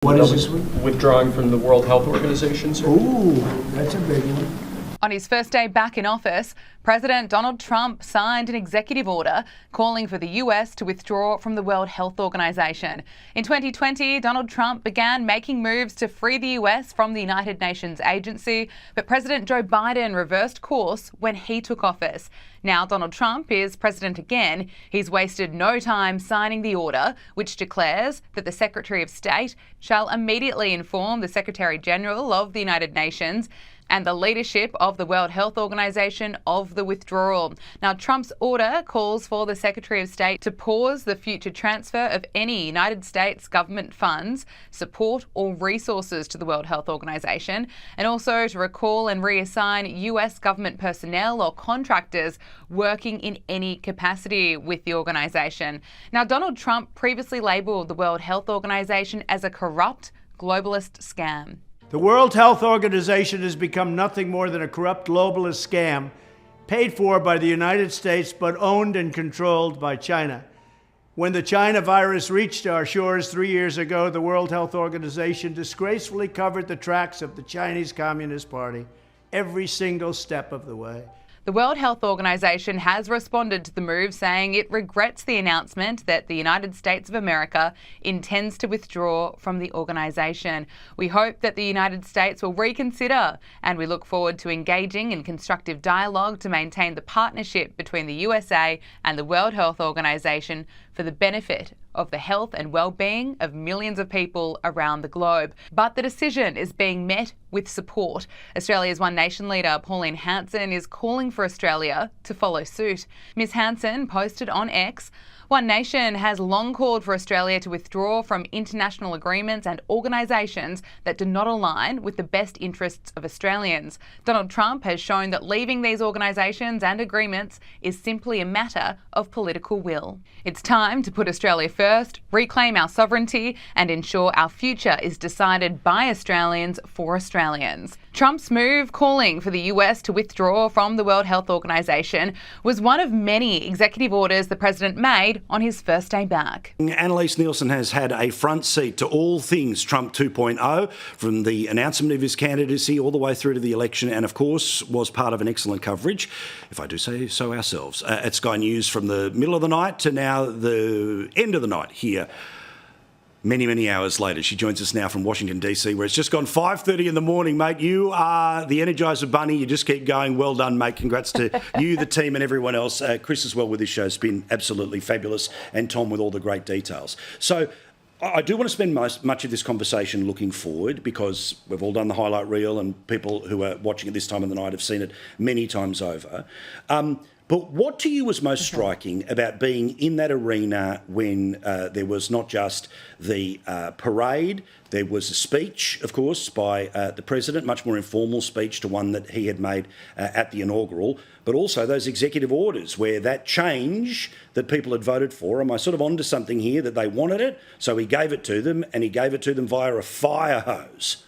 What is this week? Withdrawing from the World Health Organization, sir. Ooh, that's a big one. On his first day back in office, President Donald Trump signed an executive order calling for the US to withdraw from the World Health Organization. In 2020, Donald Trump began making moves to free the US from the United Nations agency, but President Joe Biden reversed course when he took office. Now Donald Trump is president again. He's wasted no time signing the order, which declares that the Secretary of State shall immediately inform the Secretary General of the United Nations and the leadership of the World Health Organization of the withdrawal. Now, Trump's order calls for the Secretary of State to pause the future transfer of any United States government funds, support or resources to the World Health Organization, and also to recall and reassign US government personnel or contractors working in any capacity with the organization. Now, Donald Trump previously labelled the World Health Organization as a corrupt globalist scam. The World Health Organization has become nothing more than a corrupt globalist scam paid for by the United States but owned and controlled by China. When the China virus reached our shores 3 years ago, the World Health Organization disgracefully covered the tracks of the Chinese Communist Party every single step of the way. The World Health Organization has responded to the move, saying it regrets the announcement that the United States of America intends to withdraw from the organization. We hope that the United States will reconsider, and we look forward to engaging in constructive dialogue to maintain the partnership between the USA and the World Health Organization for the benefit of the health and well-being of millions of people around the globe. But the decision is being met with support. Australia's One Nation Leader Pauline Hanson is calling for Australia to follow suit. Ms Hanson posted on X, One Nation has long called for Australia to withdraw from international agreements and organisations that do not align with the best interests of Australians. Donald Trump has shown that leaving these organisations and agreements is simply a matter of political will. It's time to put Australia first, reclaim our sovereignty and ensure our future is decided by Australians for Australians. Trump's move calling for the US to withdraw from the World Health Organization was one of many executive orders the president made on his first day back. Annalise Nielsen has had a front seat to all things Trump 2.0, from the announcement of his candidacy all the way through to the election, and of course was part of an excellent coverage, if I do say so ourselves, at Sky News from the middle of the night to now the end of the night here. Many hours later. She joins us now from Washington, D.C., where it's just gone 5:30 in the morning, mate. You are the Energizer Bunny. You just keep going. Well done, mate. Congrats to you, the team, and everyone else. Chris as well with this show has been absolutely fabulous, and Tom with all the great details. So I do want to spend much of this conversation looking forward, because we've all done the highlight reel and people who are watching at this time of the night have seen it many times over. But what to you was most striking about being in that arena when there was not just the parade, there was a speech, of course, by the president, much more informal speech to one that he had made at the inaugural, but also those executive orders where that change that people had voted for, am I sort of onto something here, that they wanted it, so he gave it to them, and he gave it to them via a fire hose.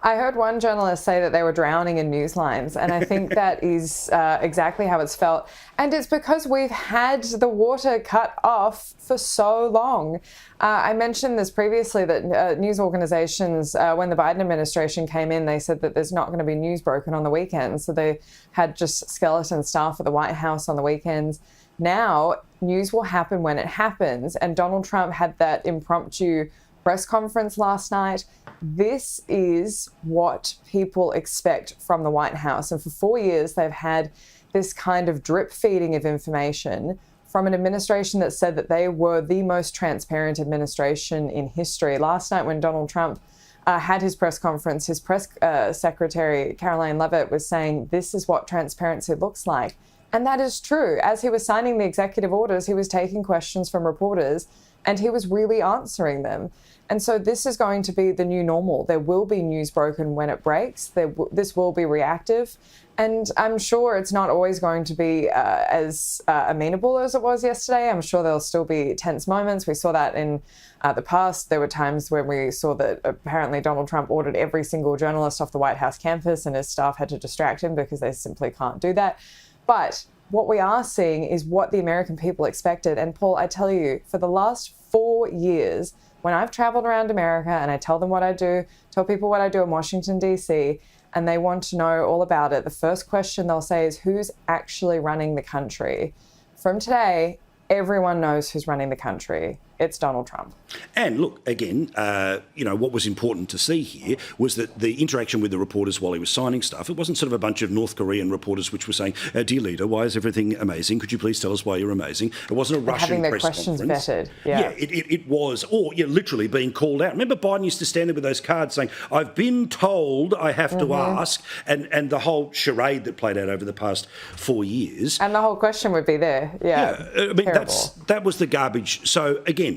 I heard one journalist say that they were drowning in news lines, and I think that is exactly how it's felt. And it's because we've had the water cut off for so long. I mentioned this previously, that news organizations, when the Biden administration came in, they said that there's not going to be news broken on the weekends. So they had just skeleton staff at the White House on the weekends. Now, news will happen when it happens. And Donald Trump had that impromptu press conference last night. This is what people expect from the White House. And for 4 years, they've had this kind of drip feeding of information from an administration that said that they were the most transparent administration in history. Last night, when Donald Trump had his press conference, his press secretary, Caroline Leavitt, was saying, this is what transparency looks like. And that is true. As he was signing the executive orders, he was taking questions from reporters and he was really answering them. And so this is going to be the new normal. There will be news broken when it breaks. This will be reactive. And I'm sure it's not always going to be as amenable as it was yesterday. I'm sure there'll still be tense moments. We saw that in the past. There were times when we saw that apparently Donald Trump ordered every single journalist off the White House campus and his staff had to distract him because they simply can't do that. But what we are seeing is what the American people expected. And Paul, I tell you, for the last 4 years, when I've traveled around America and I tell them what I do, tell people what I do in Washington, D.C., and they want to know all about it, the first question they'll say is, who's actually running the country? From today, everyone knows who's running the country. It's Donald Trump. And look, again, what was important to see here was that the interaction with the reporters while he was signing stuff, it wasn't sort of a bunch of North Korean reporters which were saying, dear leader, why is everything amazing? Could you please tell us why you're amazing? It wasn't a Russian having their press questions conference. vetted. Yeah, it was, or literally being called out. Remember Biden used to stand there with those cards saying, I've been told I have to ask, and the whole charade that played out over the past 4 years. And the whole question would be there. Yeah, I mean, that was the garbage. So again,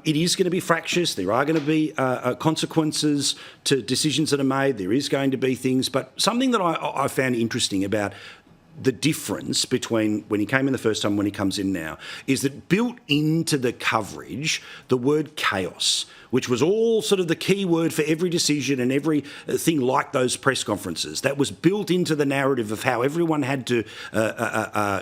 it is going to be fractious. There are going to be consequences to decisions that are made. There is going to be things. But something that I found interesting about the difference between when he came in the first time and when he comes in now is that built into the coverage, the word chaos, which was all sort of the key word for every decision and every thing like those press conferences, that was built into the narrative of how everyone had to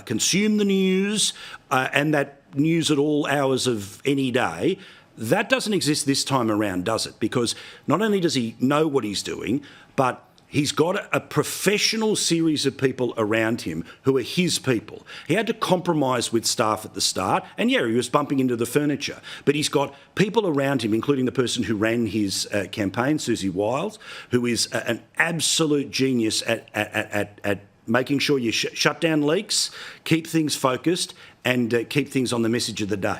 consume the news and that news at all hours of any day. That doesn't exist this time around, does it? Because not only does he know what he's doing, but he's got a professional series of people around him who are his people. He had to compromise with staff at the start, and he was bumping into the furniture. But he's got people around him, including the person who ran his campaign, Susie Wiles, who is an absolute genius at making sure you shut down leaks, keep things focused, and keep things on the message of the day.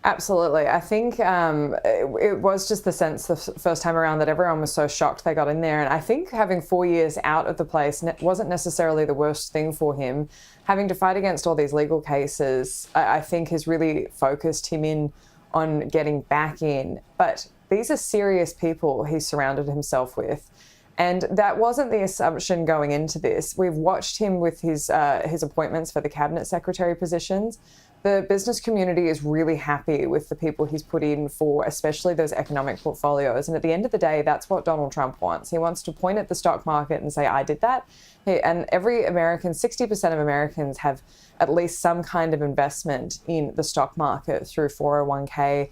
Absolutely. I think it was just the sense the first time around that everyone was so shocked they got in there. And I think having 4 years out of the place wasn't necessarily the worst thing for him. Having to fight against all these legal cases, I think has really focused him in on getting back in. But these are serious people he's surrounded himself with. And that wasn't the assumption going into this. We've watched him with his appointments for the cabinet secretary positions. The business community is really happy with the people he's put in for, especially those economic portfolios. And at the end of the day, that's what Donald Trump wants. He wants to point at the stock market and say, I did that. And every American, 60% of Americans have at least some kind of investment in the stock market through 401k,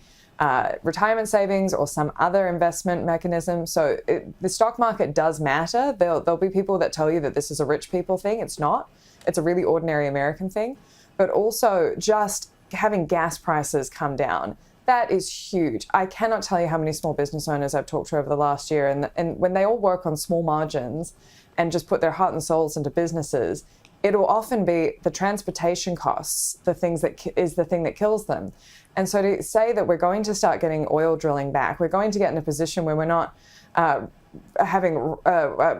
retirement savings or some other investment mechanism. So the stock market does matter. There'll be people that tell you that this is a rich people thing. It's not. It's a really ordinary American thing. But also just having gas prices come down. That is huge. I cannot tell you how many small business owners I've talked to over the last year. And when they all work on small margins and just put their heart and souls into businesses, it'll often be the transportation costs, the thing that kills them. And so to say that we're going to start getting oil drilling back, we're going to get in a position where we're not having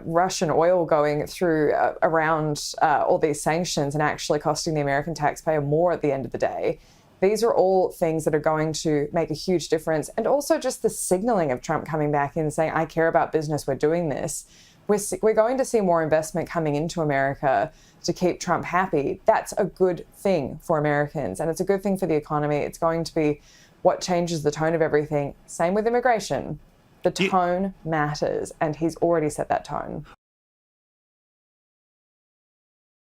Russian oil going through around all these sanctions and actually costing the American taxpayer more at the end of the day. These are all things that are going to make a huge difference. And also just the signaling of Trump coming back in and saying, I care about business, we're doing this. We're going to see more investment coming into America to keep Trump happy. That's a good thing for Americans, and it's a good thing for the economy. It's going to be what changes the tone of everything. Same with immigration. The tone matters, and he's already set that tone.